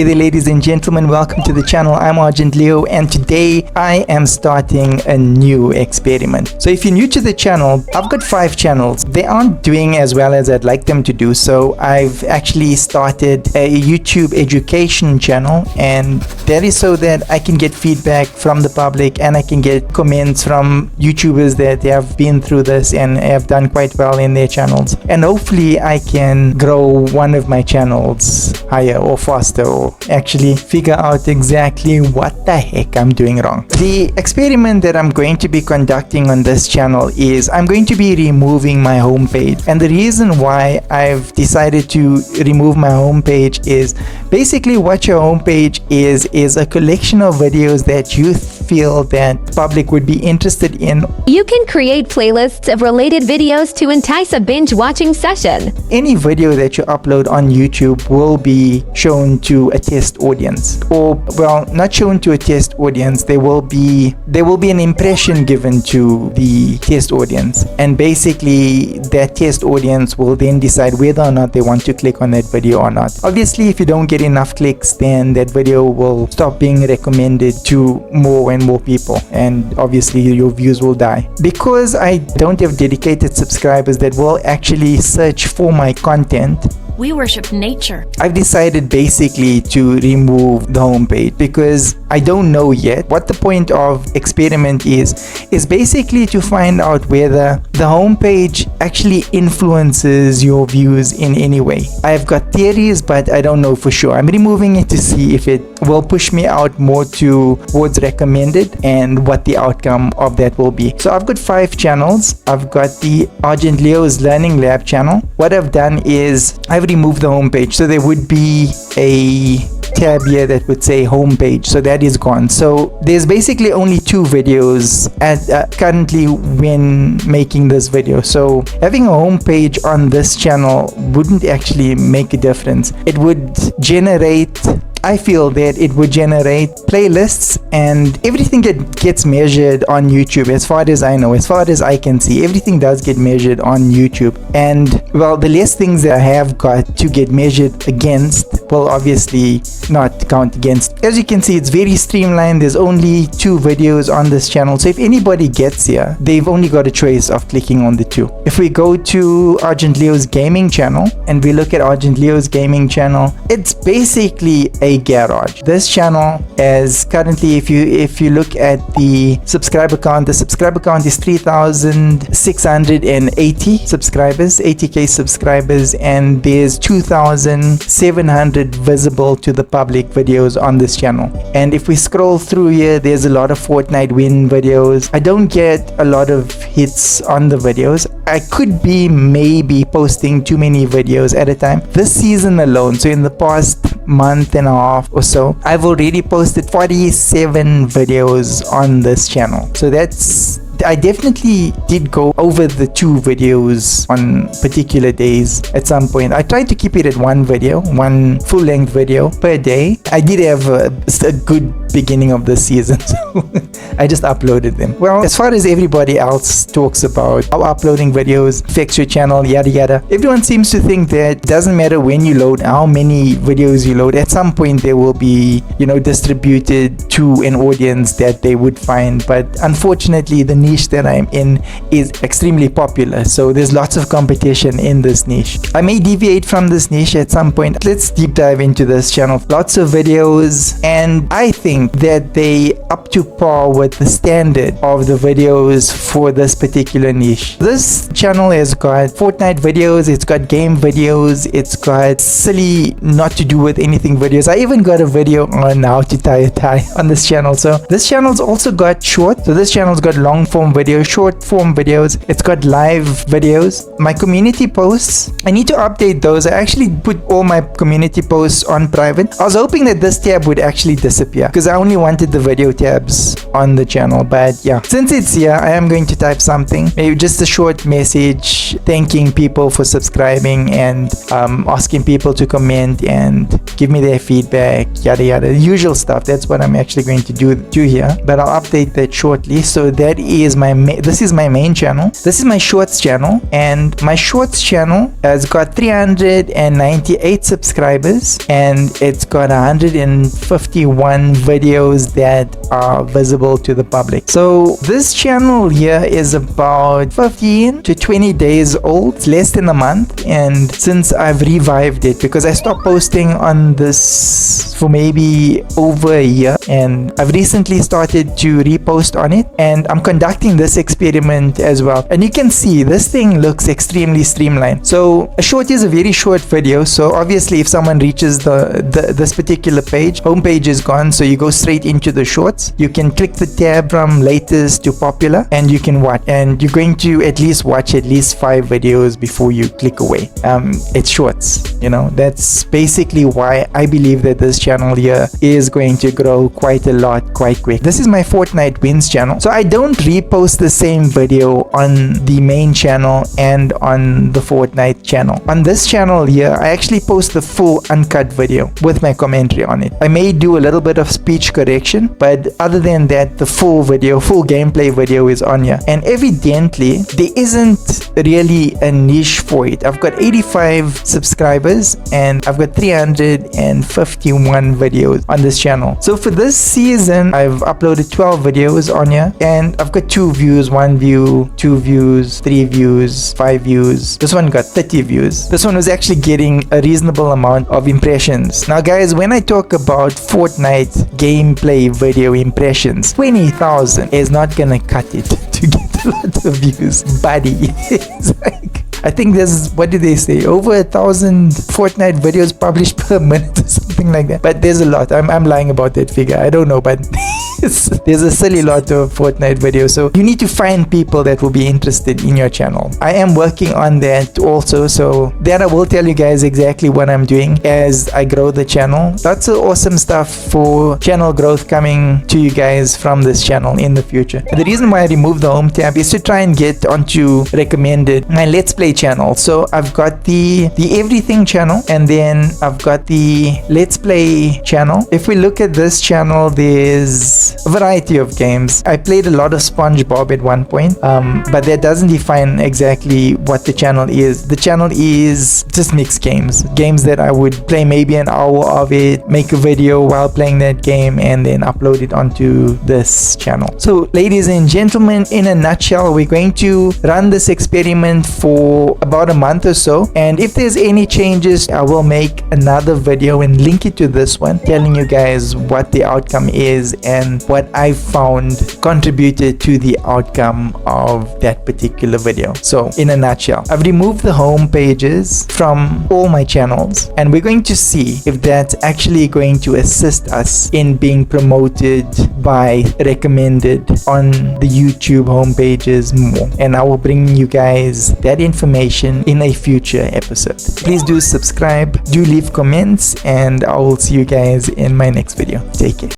Hey there, ladies and gentlemen, welcome to the channel. I'm Argent Leo, and today I am starting a new experiment. So if you're new to the channel, I've got 5 channels. They aren't doing as well as I'd like them to do, so I've actually started a YouTube education channel, and that is so that I can get feedback from the public and I can get comments from YouTubers that have been through this and have done quite well in their channels, and hopefully I can grow one of my channels higher or faster, or actually figure out exactly what the heck I'm doing wrong. The experiment that I'm going to be conducting on this channel is I'm going to be removing my homepage, and the reason why I've decided to remove my homepage is basically what your homepage is a collection of videos that you feel that public would be interested in. You can create playlists of related videos to entice a binge watching session. Any video that you upload on YouTube will be shown to a test audience, or well, not shown to a test audience. There will be an impression given to the test audience, and basically that test audience will then decide whether or not they want to click on that video or not. Obviously, if you don't get enough clicks, then that video will stop being recommended to more and more people, and obviously your views will die. Because I don't have dedicated subscribers that will actually search for my content, we worship nature. I've decided basically to remove the homepage because I don't know yet what the point of experiment is basically to find out whether the homepage actually influences your views in any way. I've got theories, but I don't know for sure. I'm removing it to see if it will push me out more towards recommended and what the outcome of that will be. So I've got 5 channels. I've got the Argent Leo's Learning Lab channel. What I've done is I've removed the homepage, so there would be a tab here that would say homepage, so that is gone. So there's basically only 2 videos at currently when making this video, so having a homepage on this channel wouldn't actually make a difference. It would generate, I feel that it would generate playlists, and everything that gets measured on YouTube, as far as I know, as far as I can see, everything does get measured on YouTube. And well, the less things that I have got to get measured against will obviously not count against. As you can see, it's very streamlined. There's only 2 videos on this channel, so if anybody gets here, they've only got a choice of clicking on the 2. If we go to Argent Leo's gaming channel and we look at Argent Leo's gaming channel, it's basically a garage. This channel is currently, if you look at the subscriber count, the subscriber count is 3,680 subscribers, 80k subscribers, and there's 2,700 visible to the public videos on this channel. And if we scroll through here, there's a lot of Fortnite win videos. I don't get a lot of hits on the videos. I could be maybe posting too many videos at a time. This season alone, so in the past month and a half or so, I've already posted 47 videos on this channel. So I definitely did go over the 2 videos on particular days at some point. I tried to keep it at 1 video, 1 full-length video per day. I did have a good beginning of the season, so I just uploaded them. Well, as far as everybody else talks about how uploading videos affects your channel, yada yada, everyone seems to think that it doesn't matter when you load, how many videos you load, at some point they will be, distributed to an audience that they would find. But unfortunately, the niche that I'm in is extremely popular, so there's lots of competition in this niche. I may deviate from this niche at some point. Let's deep dive into this channel. Lots of videos, and I think that they up to par with the standard of the videos for this particular niche. This channel has got Fortnite videos, it's got game videos, it's got silly not to do with anything videos. I even got a video on how to tie a tie on this channel. So this channel's also got short, so this channel's got long form videos, short form videos, it's got live videos. My community posts, I need to update those. I actually put all my community posts on private. I was hoping that this tab would actually disappear, because I only wanted the video tabs on the channel. But yeah, since it's here, I am going to type something, maybe just a short message thanking people for subscribing and asking people to comment and give me their feedback, yada yada, the usual stuff. That's what I'm actually going to do here, but I'll update that shortly. So that is this is my main channel. This is my shorts channel, and my shorts channel has got 398 subscribers, and it's got 151 videos that are visible to the public. So this channel here is about 15 to 20 days old. It's less than a month, and since I've revived it, because I stopped posting on this for maybe over a year, and I've recently started to repost on it, and I'm conducting this experiment as well. And you can see this thing looks extremely streamlined. So a short is a very short video, so obviously if someone reaches this particular page, homepage is gone, so you go straight into the shorts. You can click the tab from latest to popular, and you can watch, and you're going to at least watch at least 5 videos before you click away. It's shorts, you know. That's basically why I believe that this channel here is going to grow quite a lot quite quick. This is my Fortnite wins channel, so I don't repost the same video on the main channel and on the Fortnite channel. On this channel here, I actually post the full uncut video with my commentary on it. I may do a little bit of speech correction, but other than that, the full gameplay video is on here. And evidently there isn't really a niche for it. I've got 85 subscribers and I've got 351 videos on this channel. So for this season, I've uploaded 12 videos on here, and I've got 2 views, 1 view, 2 views, 3 views, 5 views. This one got 30 views. This one was actually getting a reasonable amount of impressions. Now guys, when I talk about Fortnite gameplay video impressions, 20,000 is not gonna cut it to get a lot of views, buddy. It's like, I think there's, what did they say, over 1,000 Fortnite videos published per minute or something like that. But there's a lot. I'm lying about that figure, I don't know, but there's a silly lot of Fortnite videos. So you need to find people that will be interested in your channel. I am working on that also, so that I will tell you guys exactly what I'm doing as I grow the channel. Lots of awesome stuff for channel growth coming to you guys from this channel in the future. The reason why I removed the home tab is to try and get onto recommended, my Let's Play channel. So I've got the everything channel, and then I've got the Let's Play channel. If we look at this channel, there's a variety of games. I played a lot of SpongeBob at one point, but that doesn't define exactly what the channel is. The channel is just mixed games that I would play maybe an hour of it, make a video while playing that game, and then upload it onto this channel. So ladies and gentlemen, in a nutshell, we're going to run this experiment for about a month or so, and if there's any changes, I will make another video and link it to this one, telling you guys what the outcome is and what I found contributed to the outcome of that particular video. So in a nutshell, I've removed the home pages from all my channels, and we're going to see if that's actually going to assist us in being promoted by recommended on the YouTube home pages more. And I will bring you guys that information in a future episode. Please do subscribe, do leave comments, and I will see you guys in my next video. Take care.